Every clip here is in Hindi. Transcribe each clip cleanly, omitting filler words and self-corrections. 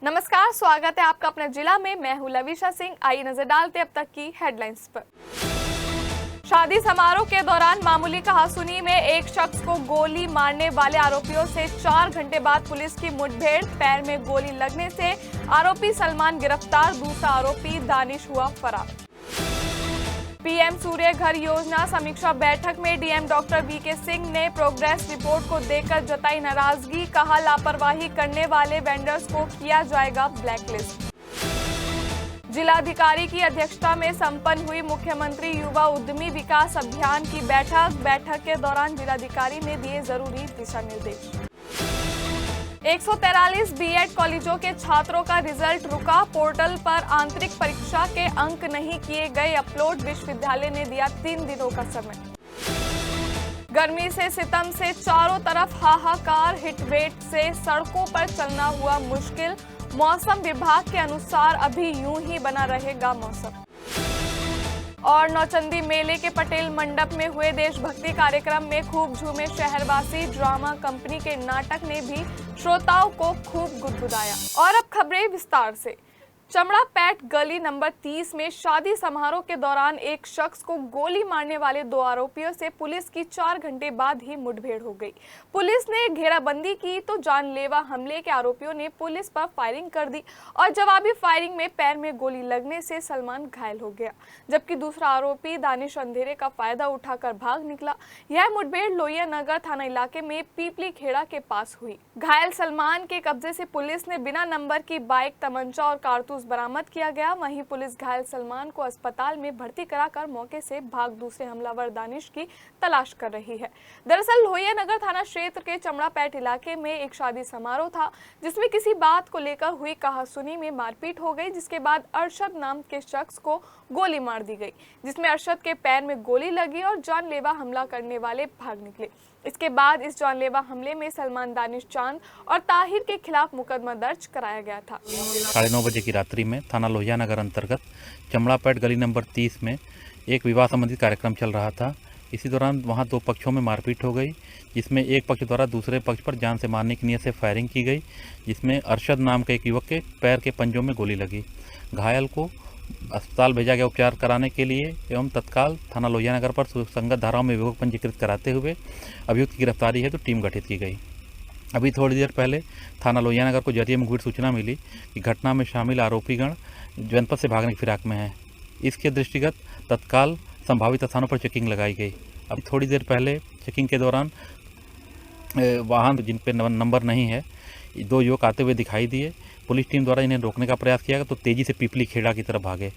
नमस्कार, स्वागत है आपका अपने जिला में। मैं हूं लविशा सिंह। आइए नजर डालते अब तक की हेडलाइंस पर। शादी समारोह के दौरान मामूली कहासुनी में एक शख्स को गोली मारने वाले आरोपियों से 4 घंटे बाद पुलिस की मुठभेड़। पैर में गोली लगने से आरोपी सलमान गिरफ्तार, दूसरा आरोपी दानिश हुआ फरार। पीएम सूर्य घर योजना समीक्षा बैठक में डीएम डॉक्टर वीके सिंह ने प्रोग्रेस रिपोर्ट को देखकर जताई नाराजगी। कहा, लापरवाही करने वाले वेंडर्स को किया जाएगा ब्लैकलिस्ट। जिलाधिकारी की अध्यक्षता में संपन्न हुई मुख्यमंत्री युवा उद्यमी विकास अभियान की बैठक के दौरान जिलाधिकारी ने दिए जरूरी दिशा निर्देश। 143 बीएड कॉलेजों के छात्रों का रिजल्ट रुका। पोर्टल पर आंतरिक परीक्षा के अंक नहीं किए गए अपलोड। विश्वविद्यालय ने दिया 3 दिनों का समय। गर्मी से सितम से चारों तरफ हाहाकार। हिटवेट से सड़कों पर चलना हुआ मुश्किल। मौसम विभाग के अनुसार अभी यूं ही बना रहेगा मौसम। और नौचंदी मेले के पटेल मंडप में हुए देशभक्ति कार्यक्रम में खूब झूमे शहरवासी। ड्रामा कंपनी के नाटक ने भी श्रोताओं को खूब गुदगुदाया। और अब खबरें विस्तार से। चमड़ापैठ गली नंबर 30 में शादी समारोह के दौरान एक शख्स को गोली मारने वाले 2 आरोपियों से पुलिस की 4 घंटे बाद ही मुठभेड़ हो गई। पुलिस ने घेराबंदी की तो जानलेवा हमले के आरोपियों ने पुलिस पर फायरिंग कर दी और जवाबी फायरिंग में पैर में गोली लगने से सलमान घायल हो गया, जबकि दूसरा आरोपी दानिश अंधेरे का फायदा उठाकर भाग निकला। यह मुठभेड़ लोहिया नगर थाना इलाके में पीपली खेड़ा के पास हुई। घायल सलमान के कब्जे से पुलिस ने बिना नंबर की बाइक, तमंचा और कारतूस बरामद किया गया। वहीं पुलिस घायल सलमान को अस्पताल में भर्ती कराकर मौके से भाग दूसरे हमलावर दानिश की तलाश कर रही है। दरअसल लोहिया नगर थाना क्षेत्र के चमड़ापैठ इलाके में एक शादी समारोह था, जिसमें किसी बात को लेकर हुई कहासुनी में मारपीट हो गई, जिसके बाद अरशद नाम के शख्स को गोली मार दी गई, जिसमें अरशद के पैर में गोली लगी और जानलेवा हमला करने वाले भाग निकले। इसके बाद इस जानलेवा हमले में सलमान, दानिश, चांद और ताहिर के खिलाफ मुकदमा दर्ज कराया गया था। 9:30 बजे की रात्रि में थाना लोहिया नगर अंतर्गत चमड़ापैठ गली नंबर 30 में एक विवाह संबंधित कार्यक्रम चल रहा था। इसी दौरान वहां 2 पक्षों में मारपीट हो गई, जिसमें एक पक्ष द्वारा दूसरे पक्ष पर जान से मारने की नीयत से फायरिंग की गई, जिसमें अरशद नाम के एक युवक के पैर के पंजों में गोली लगी। घायल को अस्पताल भेजा गया उपचार कराने के लिए एवं तत्काल थाना लोहिया नगर पर सुसंगत धाराओं में विभाग पंजीकृत कराते हुए अभियुक्त की गिरफ्तारी हेतु टीम गठित की गई। अभी थोड़ी देर पहले थाना लोहिया नगर को जरिए मुखबिर सूचना मिली कि घटना में शामिल आरोपीगण जनपद से भागने की फिराक में हैं। इसके दृष्टिगत तत्काल संभावित स्थानों पर चेकिंग लगाई गई। अभी थोड़ी देर पहले चेकिंग के दौरान वाहन जिन पे नंबर नहीं है 2 युवक आते हुए दिखाई दिए। पुलिस टीम द्वारा इन्हें रोकने का प्रयास किया तो तेजी से पीपली खेड़ा की तरफ भागे।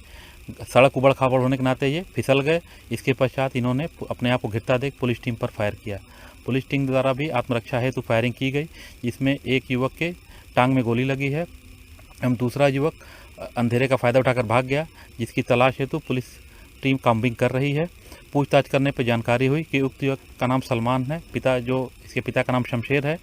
सड़क उबड़ खाबड़ होने के नाते ये फिसल गए। इसके पश्चात इन्होंने अपने आप को घिरता देख पुलिस टीम पर फायर किया। पुलिस टीम द्वारा भी आत्मरक्षा हेतु फायरिंग की गई, जिसमें एक युवक के टांग में गोली लगी है एवं दूसरा युवक अंधेरे का फायदा उठाकर भाग गया, जिसकी तलाश हेतु पुलिस टीम काम्बिंग कर रही है। पूछताछ करने पर जानकारी हुई कि उक्त युवक का नाम सलमान है, इसके पिता का नाम शमशेर है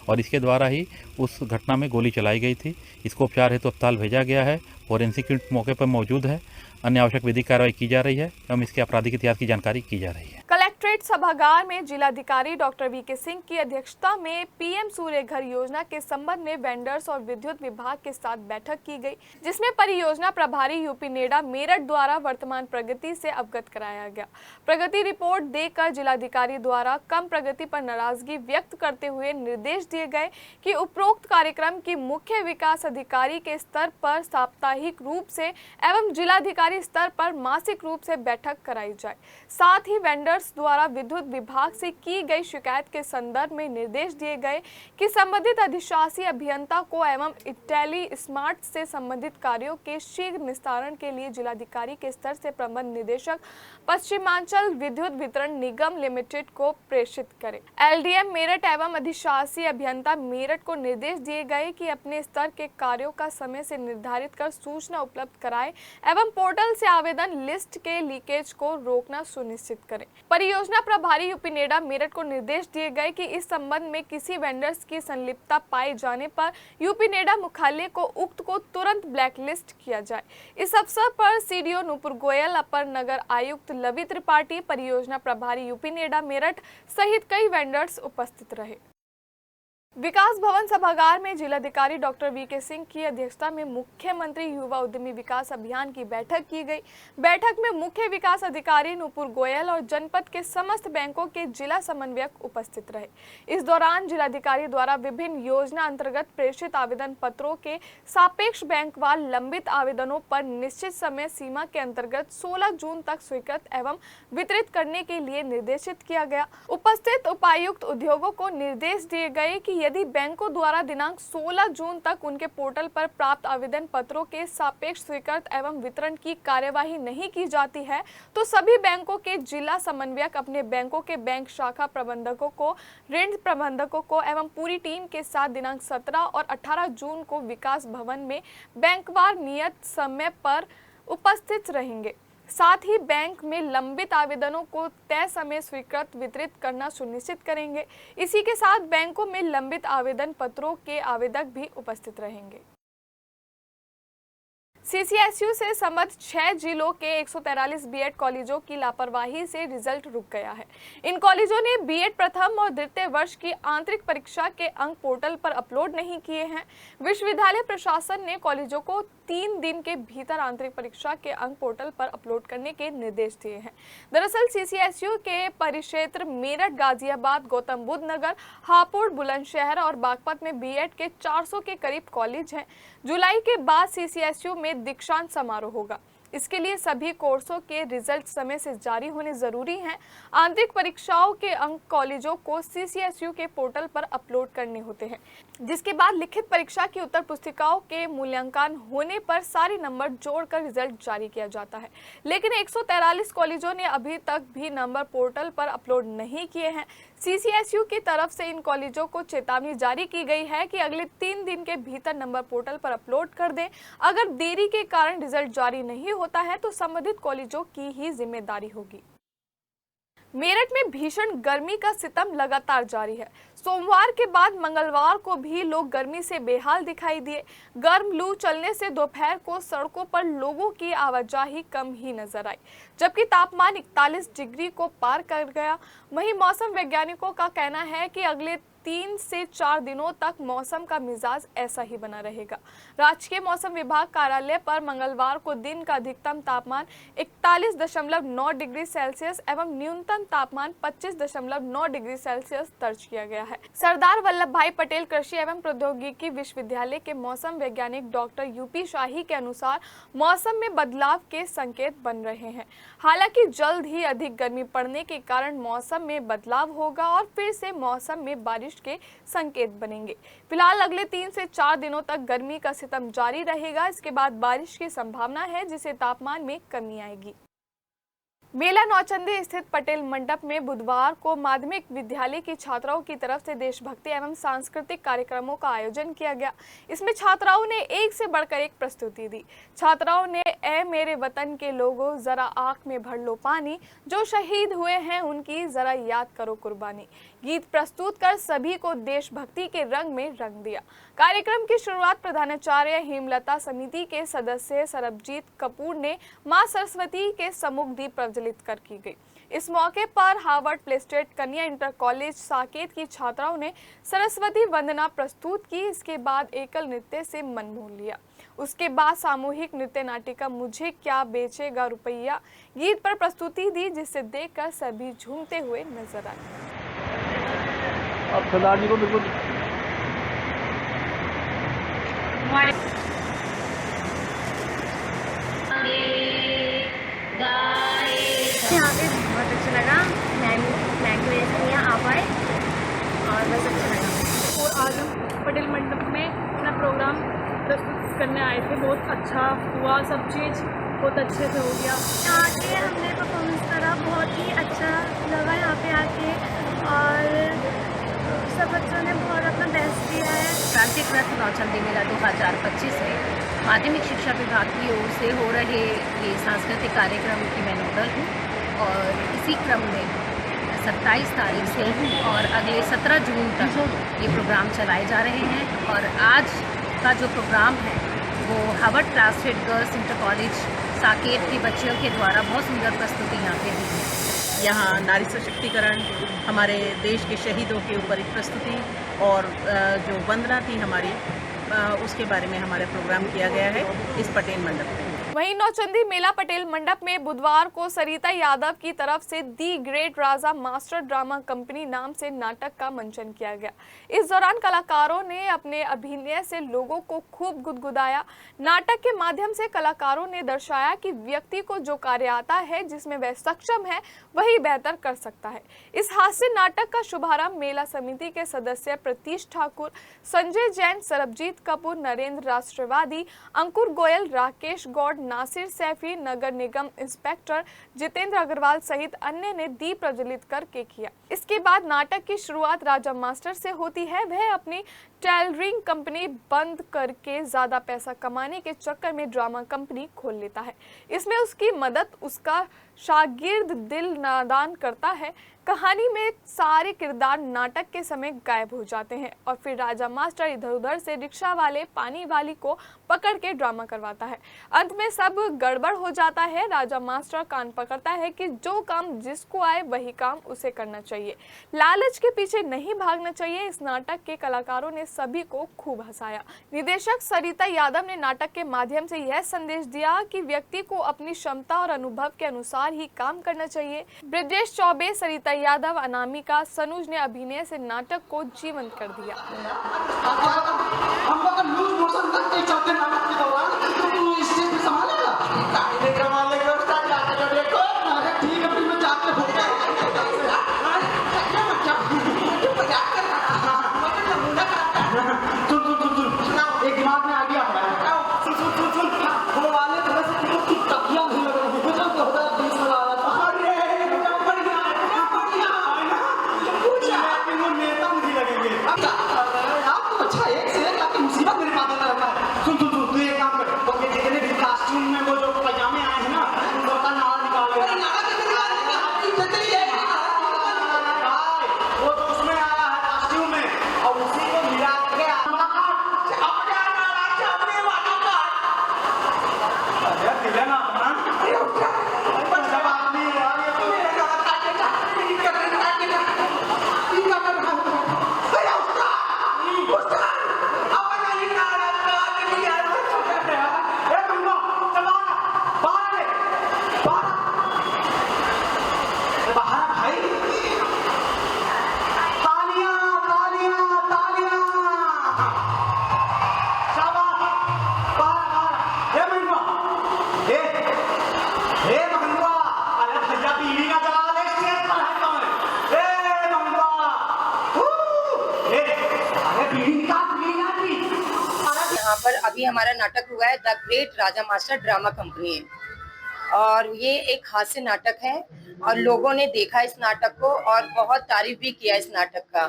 और इसके द्वारा ही उस घटना में गोली चलाई गई थी। इसको उपचार हेतु अस्पताल भेजा गया है। फोरेंसिक यूनिट मौके पर मौजूद है। अन्य आवश्यक विधिक कार्रवाई की जा रही है एवं इसके आपराधिक इतिहास की जानकारी की जा रही है। कलेक्ट्रेट सभागार में जिलाधिकारी डॉक्टर वीके सिंह की अध्यक्षता में पीएम सूर्य घर योजना के संबंध में वेंडर्स और विद्युत विभाग के साथ बैठक की गई, जिसमें परियोजना प्रभारी यूपी नेडा मेरठ द्वारा वर्तमान प्रगति से अवगत कराया गया। प्रगति रिपोर्ट देकर जिलाधिकारी द्वारा कम प्रगति पर नाराजगी व्यक्त करते हुए निर्देश दिए गए कि उपरोक्त कार्यक्रम की मुख्य विकास अधिकारी के स्तर पर साप्ताहिक रूप से एवं जिलाधिकारी स्तर पर मासिक रूप से बैठक कराई जाए। साथ ही वेंडर्स द्वारा विद्युत विभाग से की गई शिकायत के संदर्भ में निर्देश दिए गए कि संबंधित अधिशासी अभियंता को एवं टेली स्मार्ट से संबंधित कार्यों के शीघ्र निस्तारण के लिए जिलाधिकारी के स्तर से प्रबंध निदेशक पश्चिमांचल विद्युत वितरण निगम लिमिटेड को प्रेषित करें। एलडीएम मेरठ एवं अधिशासी अभियंता मेरठ को निर्देश दिए गए कि अपने स्तर के कार्यों का समय से निर्धारित कर सूचना उपलब्ध कराएं एवं पोर्टल से आवेदन लिस्ट के लीकेज को रोकना सुनिश्चित करें। परियोजना प्रभारी यूपी नेडा मेरठ को निर्देश दिए गए कि इस संबंध में किसी वेंडर्स की संलिप्तता पाए जाने पर यूपी नेडा मुख्यालय को उक्त को तुरंत ब्लैकलिस्ट किया जाए। इस अवसर पर सीडीओ नूपुर गोयल, अपर नगर आयुक्त लवी त्रिपाठी, परियोजना प्रभारी यूपी नेडा मेरठ सहित कई वेंडर्स उपस्थित रहे। विकास भवन सभागार में जिलाधिकारी डॉक्टर वीके सिंह की अध्यक्षता में मुख्यमंत्री युवा उद्यमी विकास अभियान की बैठक की गई। बैठक में मुख्य विकास अधिकारी नुपुर गोयल और जनपद के समस्त बैंकों के जिला समन्वयक उपस्थित रहे। इस दौरान जिलाधिकारी द्वारा विभिन्न योजना अंतर्गत प्रेषित आवेदन पत्रों के सापेक्ष बैंकवार लंबित आवेदनों पर निश्चित समय सीमा के अंतर्गत 16 जून तक स्वीकृत एवं वितरित करने के लिए निर्देशित किया गया। उपस्थित उपायुक्त उद्योगों को निर्देश दिए गए कि यदि बैंकों द्वारा दिनांक 16 जून तक उनके पोर्टल पर प्राप्त आवेदन पत्रों के सापेक्ष स्वीकृत एवं वितरण की कार्यवाही नहीं की जाती है तो सभी बैंकों के जिला समन्वयक अपने बैंकों के बैंक शाखा प्रबंधकों को, ऋण प्रबंधकों को एवं पूरी टीम के साथ दिनांक 17 और 18 जून को विकास भवन में बैंकवार नियत समय पर उपस्थित रहेंगे। साथ ही बैंक में लंबित आवेदनों को तय समय स्वीकृत वितरित करना सुनिश्चित करेंगे। इसी के साथ बैंकों में लंबित आवेदन पत्रों के आवेदक भी उपस्थित रहेंगे। सीसीएसयू से संबद्ध 6 जिलों के 143 बीएड कॉलेजों की लापरवाही से रिजल्ट रुक गया है। इन कॉलेजों ने बीएड प्रथम और द्वितीय वर्ष की आंतरिक परीक्षा के अंक पोर्टल पर अपलोड नहीं किए हैं। विश्वविद्यालय प्रशासन ने कॉलेजों को 3 दिन के भीतर आंतरिक परीक्षा के अंक पोर्टल पर अपलोड करने के निर्देश दिए हैं। दरअसल सीसीएसयू के परिक्षेत्र मेरठ, गाजियाबाद, गौतम बुद्ध नगर, हापुड़, बुलंदशहर और बागपत में बीएड के 400 के करीब कॉलेज हैं। जुलाई के बाद सीसीएसयू में दीक्षांत समारोह होगा। इसके लिए सभी कोर्सों के रिजल्ट समय से जारी होने जरूरी हैं। आंतरिक परीक्षाओं के अंक कॉलेजों को सीसीएसयू के पोर्टल पर अपलोड करने होते हैं, जिसके बाद लिखित परीक्षा की उत्तर पुस्तिकाओं के मूल्यांकन होने पर सारे नंबर जोड़कर रिजल्ट जारी किया जाता है। लेकिन 143 कॉलेजों ने अभी तक भी नंबर पोर्टल पर अपलोड नहीं किए हैं। सीसीएसयू की तरफ से इन कॉलेजों को चेतावनी जारी की गई है कि अगले 3 दिन के भीतर नंबर पोर्टल पर अपलोड कर दें। अगर देरी के कारण रिजल्ट जारी नहीं होता है तो संबंधित कॉलेजों की ही जिम्मेदारी होगी। मेरठ में भीषण गर्मी का सितम लगातार जारी है। सोमवार के बाद मंगलवार को भी लोग गर्मी से बेहाल दिखाई दिए। गर्म लू चलने से दोपहर को सड़कों पर लोगों की आवाजाही कम ही नजर आई, जबकि तापमान 41 डिग्री को पार कर गया। वहीं मौसम वैज्ञानिकों का कहना है कि अगले 3 से 4 दिनों तक मौसम का मिजाज ऐसा ही बना रहेगा। राजकीय मौसम विभाग कार्यालय पर मंगलवार को दिन का अधिकतम तापमान 41.9 डिग्री सेल्सियस एवं न्यूनतम तापमान 25.9 डिग्री सेल्सियस दर्ज किया गया है। सरदार वल्लभ भाई पटेल कृषि एवं प्रौद्योगिकी विश्वविद्यालय के मौसम वैज्ञानिक डॉक्टर यूपी शाही के अनुसार मौसम में बदलाव के संकेत बन रहे हैं। हालांकि जल्द ही अधिक गर्मी पड़ने के कारण मौसम में बदलाव होगा और फिर से मौसम में बारिश के संकेत बनेंगे। फिलहाल अगले 3 से 4 दिनों तक गर्मी का सितम जारी रहेगा। इसके बाद बारिश की संभावना है, जिससे तापमान में कमी आएगी। मेला नौचंदी स्थित पटेल मंडप में बुधवार को माध्यमिक विद्यालय की छात्राओं की तरफ से देशभक्ति एवं सांस्कृतिक कार्यक्रमों का आयोजन किया गया। इसमें छात्राओं ने एक से बढ़कर एक प्रस्तुति दी। छात्राओं ने ए मेरे वतन के लोगों जरा आंख में भर लो पानी, जो शहीद हुए हैं उनकी जरा याद करो कुर्बानी, गीत प्रस्तुत कर सभी को देशभक्ति के रंग में रंग दिया। कार्यक्रम की शुरुआत प्रधानाचार्य हेमलता समिति के सदस्य सरबजीत कपूर ने मां सरस्वती के सम्मुख दीप प्रज्वलित कर की गई। इस मौके पर हार्वर्ड प्लेस्टेड कन्या इंटर कॉलेज साकेत की छात्राओं ने सरस्वती वंदना प्रस्तुत की। इसके बाद एकल नृत्य से मन मोह लिया। उसके बाद सामूहिक नृत्य नाटिका मुझे क्या बेचेगा रुपया गीत पर प्रस्तुति दी, जिसे देखकर सभी झूमते हुए नजर आए। अब सरदार जी को बिल्कुल यहाँ पे बहुत अच्छा लगा। मैं की वजह से यहाँ आ पाए और बस अच्छा लगा। और आज हम पटेल मंडप में अपना प्रोग्राम प्रस्तुत करने आए थे। बहुत अच्छा हुआ, सब चीज़ बहुत अच्छे से हो गया। यहाँ के हमने परफॉर्मेंस करा, बहुत ही अच्छा लगा यहाँ पे आके और सब बच्चों ने बहुत अपना बेस्ट दिया है। क्रांतिक रथ नौचंदी मेला 2025 में माध्यमिक शिक्षा विभाग की ओर से हो रहे ये सांस्कृतिक कार्यक्रम की मैं नोडल हूँ और इसी क्रम में 27 तारीख से और अगले 17 जून तक ये प्रोग्राम चलाए जा रहे हैं। और आज का जो प्रोग्राम है वो हार्वर्ड प्लेस्टेड गर्ल्स इंटर कॉलेज साकेत की बच्चियों के द्वारा बहुत सुंदर प्रस्तुति यहाँ पे दी है। यहाँ नारी सशक्तिकरण, हमारे देश के शहीदों के ऊपर एक प्रस्तुति और जो वंदना थी हमारी, उसके बारे में हमारा प्रोग्राम किया गया है इस पटेल मंडप में। वहीं नौचंदी मेला पटेल मंडप में बुधवार को सरिता यादव की तरफ से the great Raja master drama company नाम से नाटक का मंचन किया गया। इस दौरान कलाकारों ने अपने अभिनय से लोगों को खूब गुदगुदाया। नाटक के माध्यम से कलाकारों ने दर्शाया कि व्यक्ति को जो कार्य आता है, जिसमें वह सक्षम है, वही बेहतर कर सकता है। इस हास्य नाटक का शुभारंभ मेला समिति के सदस्य प्रतीश ठाकुर, संजय जैन, सरबजीत कपूर, नरेंद्र राष्ट्रवादी, अंकुर गोयल, राकेश गौड़, नासिर सैफी, नगर निगम इंस्पेक्टर जितेंद्र अग्रवाल सहित अन्य ने दीप प्रज्वलित करके किया। इसके बाद नाटक की शुरुआत राजा मास्टर से होती है। वह अपनी टेलरिंग कंपनी बंद करके ज्यादा पैसा कमाने के चक्कर में ड्रामा कंपनी खोल लेता है। इसमें उसकी मदद उसका शागिर्द दिल नादान करता है। कहानी में सारे किरदार नाटक के समय गायब हो जाते हैं और फिर राजा मास्टर इधर उधर से रिक्शा वाले, पानी वाली को पकड़ के ड्रामा करवाता है। अंत में सब गड़बड़ हो जाता है। राजा मास्टर कान पकड़ता है कि जो काम जिसको आए वही काम उसे करना चाहिए, लालच के पीछे नहीं भागना चाहिए। इस नाटक के कलाकारों ने सभी को खूब हंसाया। निदेशक सरिता यादव ने नाटक के माध्यम से यह संदेश दिया कि व्यक्ति को अपनी क्षमता और अनुभव के अनुसार ही काम करना चाहिए। ब्रजेश चौबे, सरिता यादव, अनामिका, सनुज ने अभिनय से नाटक को जीवंत कर दिया। यहाँ पर अभी हमारा नाटक हुआ है the great Raja master drama company, और ये एक हास्य नाटक है और लोगों ने देखा इस नाटक को और बहुत तारीफ भी किया इस नाटक का।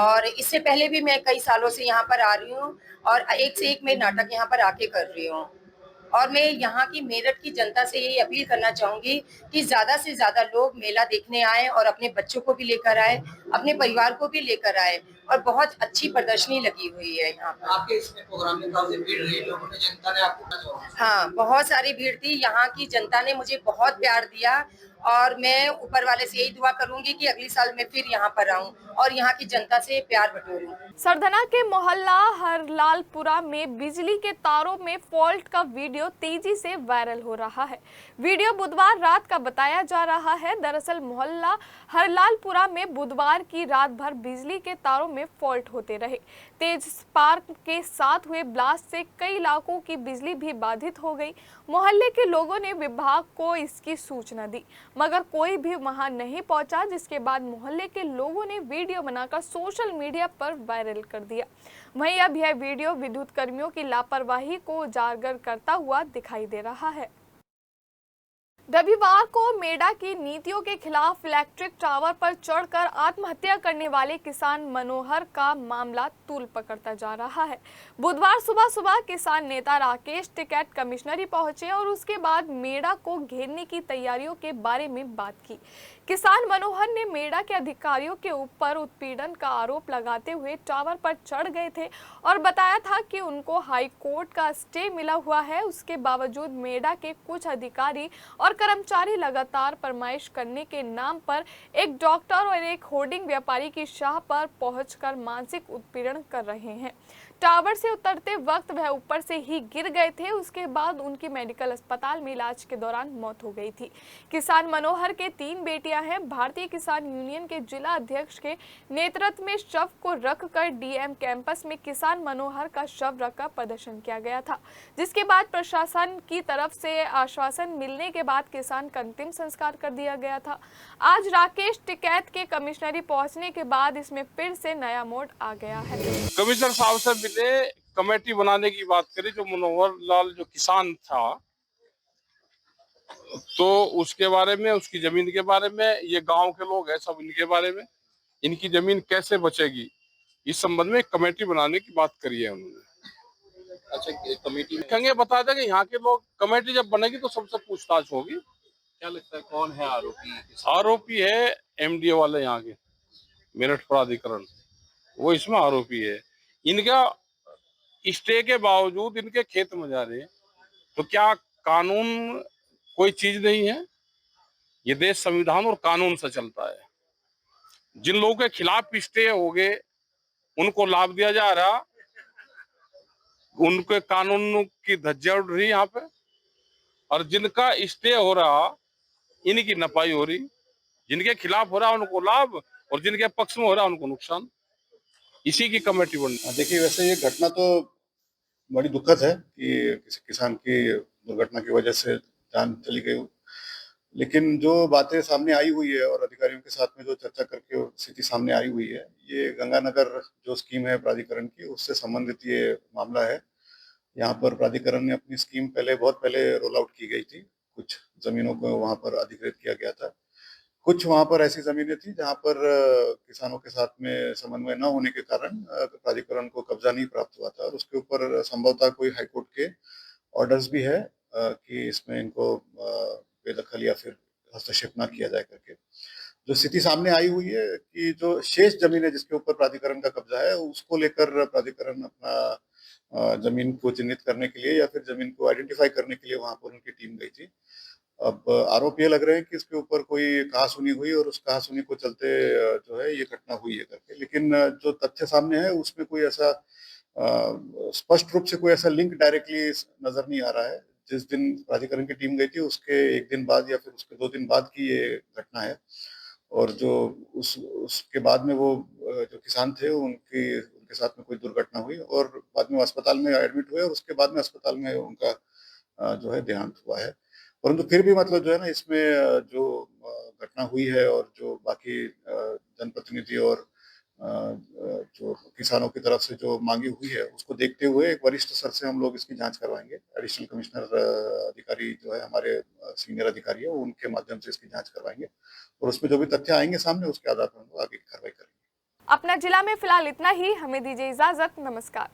और इससे पहले भी मैं कई सालों से यहाँ पर आ रही हूँ और एक से एक मैं नाटक यहाँ पर आके कर रही हूँ। और मैं यहाँ की मेरठ की जनता से यही अपील करना चाहूँगी कि ज़्यादा से ज़्यादा लोग मेला देखने आए और अपने बच्चों को भी लेकर आए, अपने परिवार को भी लेकर आए। और बहुत अच्छी प्रदर्शनी लगी हुई है यहाँ पर। आपके इसमें प्रोग्राम में काफी भीड़ रही, लोगों ने, जनता ने आपको? हाँ, बहुत सारी भीड़ थी। यहाँ की जनता ने मुझे बहुत प्यार दिया और मैं ऊपर वाले से यही दुआ करूंगी कि अगली साल मैं फिर यहाँ पर आऊँ और यहाँ की जनता से प्यार बटोरूं। सरधना के मोहल्ला हरलालपुरा में बिजली के तारों में फॉल्ट का वीडियो तेजी से वायरल हो रहा है। वीडियो बुधवार रात का बताया जा रहा है। दरअसल मोहल्ला हरलालपुरा में बुधवार की रात भर बिजली के तारों में फॉल्ट होते रहे। तेज स्पार्क के साथ हुए ब्लास्ट से कई इलाकों की बिजली भी बाधित हो गई। मोहल्ले के लोगों ने विभाग को इसकी सूचना दी, मगर कोई भी वहां नहीं पहुंचा, जिसके बाद मोहल्ले के लोगों ने वीडियो बनाकर सोशल मीडिया पर वायरल कर दिया। वहीं अब यह वीडियो विद्युत कर्मियों की लापरवाही को उजागर करता हुआ दिखाई दे रहा है। रविवार को मेडा की नीतियों के खिलाफ इलेक्ट्रिक टावर पर चढ़कर आत्महत्या करने वाले किसान मनोहर का मामला तूल पकड़ता जा रहा है। बुधवार सुबह सुबह किसान नेता राकेश टिकैत कमिश्नरी पहुंचे और उसके बाद मेडा को घेरने की तैयारियों के बारे में बात की। किसान मनोहर ने मेड़ा के अधिकारियों के ऊपर उत्पीड़न का आरोप लगाते हुए टावर पर चढ़ गए थे और बताया था कि उनको हाई कोर्ट का स्टे मिला हुआ है। उसके बावजूद मेड़ा के कुछ अधिकारी और कर्मचारी लगातार फरमाइश करने के नाम पर एक डॉक्टर और एक होर्डिंग व्यापारी की शाह पर पहुंचकर मानसिक उत्पीड़न कर रहे हैं। टावर से उतरते वक्त वह ऊपर से ही गिर गए थे। उसके बाद उनकी मेडिकल अस्पताल में इलाज के दौरान मौत हो गई थी। किसान मनोहर के 3 बेटियां हैं। भारतीय किसान यूनियन के जिला अध्यक्ष के नेतृत्व में शव को रखकर डीएम कैंपस में किसान मनोहर का शव रखकर प्रदर्शन किया गया था, जिसके बाद प्रशासन की तरफ से आश्वासन मिलने के बाद किसान का अंतिम संस्कार कर दिया गया था। आज राकेश टिकैत के कमिश्नरी पहुंचने के बाद इसमें फिर से नया मोड़ आ गया है। कमिश्नर साहब से मिले, कमेटी बनाने की बात करी। जो मनोहर लाल जो किसान था, तो उसके बारे में, उसकी जमीन के बारे में, ये गांव के लोग हैं सब, इनके बारे में, इनकी जमीन कैसे बचेगी, इस संबंध में एक कमेटी बनाने की बात करी है उन्होंने। अच्छा, कमेटी कहेंगे, बता देंगे यहाँ के लोग। कमेटी जब बनेगी तो सबसे पूछताछ होगी। क्या लगता है कौन है आरोपी? आरोपी है एमडीए वाले यहाँ के, मेरठ प्राधिकरण, वो इसमें आरोपी है। इनका स्टे के बावजूद इनके खेत में जा रहे हैं, तो क्या कानून कोई चीज नहीं है? ये देश संविधान और कानून से चलता है। जिन लोगों के खिलाफ स्टे हो गए उनको लाभ दिया जा रहा, उनके कानून की धज्जियां उड़ रही यहाँ पे, और जिनका स्टे हो रहा इनकी नपाई हो रही। जिनके खिलाफ हो रहा उनको लाभ, और जिनके पक्ष में हो रहा उनको नुकसान। इसी की कमेटी बनी। देखिए, वैसे ये घटना तो बड़ी दुखद है कि किसी किसान की दुर्घटना की वजह से जान चली गई। लेकिन जो बातें सामने आई हुई है और अधिकारियों के साथ में जो चर्चा करके स्थिति सामने आई हुई है, ये गंगानगर जो स्कीम है प्राधिकरण की, उससे संबंधित ये मामला है। यहाँ पर प्राधिकरण ने अपनी स्कीम बहुत पहले रोल आउट की गई थी। कुछ जमीनों को वहाँ पर अधिकृत किया गया था। कुछ वहाँ पर ऐसी जमीनें थी जहाँ पर किसानों के साथ में समन्वय न होने के कारण प्राधिकरण को कब्जा नहीं प्राप्त हुआ था, और उसके ऊपर संभवतः कोई हाईकोर्ट के ऑर्डर्स भी है कि इसमें इनको बेदखल या फिर हस्तक्षेप ना किया जाए करके। जो स्थिति सामने आई हुई है कि जो शेष जमीन है जिसके ऊपर प्राधिकरण का कब्जा है, उसको लेकर प्राधिकरण अपना जमीन को चिन्हित करने के लिए या फिर जमीन को आइडेंटिफाई करने के लिए वहां पर उनकी टीम गई थी। अब आरोप ये लग रहे हैं कि इसके ऊपर कोई कहासुनी हुई और उस कहासुनी को चलते जो है ये घटना हुई है करके। लेकिन जो तथ्य सामने है उसमें कोई ऐसा स्पष्ट रूप से कोई ऐसा लिंक डायरेक्टली नजर नहीं आ रहा है। जिस दिन प्राधिकरण की टीम गई थी उसके 1 दिन बाद या फिर उसके 2 दिन बाद की ये घटना है। और जो उसके बाद में वो जो किसान थे उनके साथ में कोई दुर्घटना हुई और बाद में अस्पताल में एडमिट हुए, और उसके बाद में अस्पताल में उनका जो है देहांत हुआ है। परंतु फिर भी मतलब जो है ना, इसमें जो घटना हुई है और जो बाकी जनप्रतिनिधि और जो किसानों की तरफ से जो मांगी हुई है, उसको देखते हुए एक वरिष्ठ स्तर से हम लोग इसकी जांच करवाएंगे। एडिशनल कमिश्नर अधिकारी जो है हमारे सीनियर अधिकारी है, उनके माध्यम से इसकी जांच करवाएंगे, और उसमें जो भी तथ्य आएंगे सामने उसके आधार पर हम लोग आगे की कार्रवाई करेंगे। अपना जिला में फिलहाल इतना ही। हमें दीजिए इजाजत। नमस्कार।